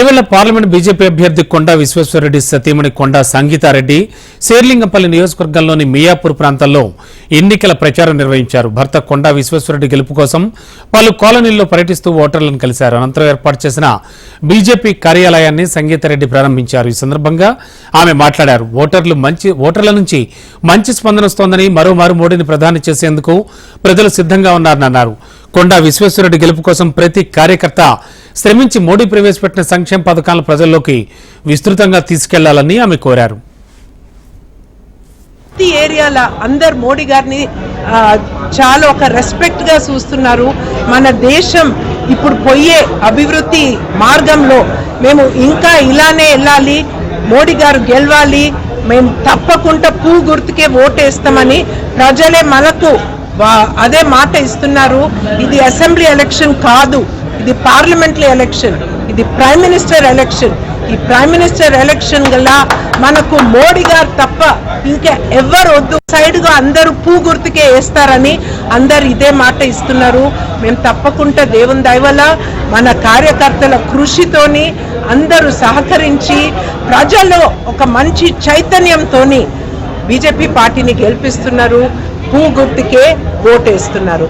ఇటీవల parliament BJP అభ్యర్థి కొండా విశ్వేశ్వరరెడ్డి సతీమణి కొండా సంగీతారెడ్డి శేర్లింగంపల్లి నియోజకవర్గంలోని మియాపూర్ ప్రాంతాల్లో ఎన్నికల ప్రచారం నిర్వహించారు. భర్త కొండా విశ్వేశ్వరరెడ్డి గెలుపు కోసం పలు కాలనీల్లో పర్యటిస్తూ ఓటర్లను కలిశారు. అనంతరం ఏర్పాటు చేసిన బీజేపీ కార్యాలయాన్ని సంగీతారెడ్డి ప్రారంభించారు. ఈ సందర్భంగా ఆమె మాట్లాడారు. ఓటర్ల నుంచి మంచి స్పందన వస్తోందని, మరోమారు మోడీని ప్రధాని చేసేందుకు ప్రజలు సిద్ధంగా ఉన్నారని అన్నారు. కొండా విశ్వేశ్వరరెడ్డి గెలుపు కోసం ప్రతి కార్యకర్త శ్రమించి మోడీ ప్రవేశపెట్టిన సంక్షేమ పథకాలను ప్రజల్లోకి విస్తృతంగా తీసుకెళ్లాలని ఆమె కోరారు. ఏరియాల అందరు మోడీ గారిని చాలా ఒక రెస్పెక్ట్ గా చూస్తున్నారు. మన దేశం ఇప్పుడు పోయే అభివృద్ధి మార్గంలో మేము ఇంకా ఇలానే వెళ్ళాలి, మోడీ గారు గెలవాలి, మేము తప్పకుండా పువ్వు గుర్తుకే ఓటేస్తామని ప్రజలే మనకు అదే మాట ఇస్తున్నారు. ఇది అసెంబ్లీ ఎలక్షన్ కాదు, ఇది పార్లమెంటరీ ఎలక్షన్, ఇది ప్రైమ్ మినిస్టర్ ఎలక్షన్. ఈ ప్రైమ్ మినిస్టర్ ఎలక్షన్ గల మనకు మోడీ గారు తప్ప ఇంకా ఎవరు వద్దు. సైడ్గా అందరూ పువ్వు గుర్తుకే వేస్తారని అందరు ఇదే మాట ఇస్తున్నారు. మేము తప్పకుండా దేవుని దయవల్ల మన కార్యకర్తల కృషితోని అందరూ సహకరించి ప్రజల్లో ఒక మంచి చైతన్యంతోని బీజేపీ పార్టీని గెలిపిస్తున్నారు, పువ్వు గుర్తుకే ఓటేస్తున్నారు.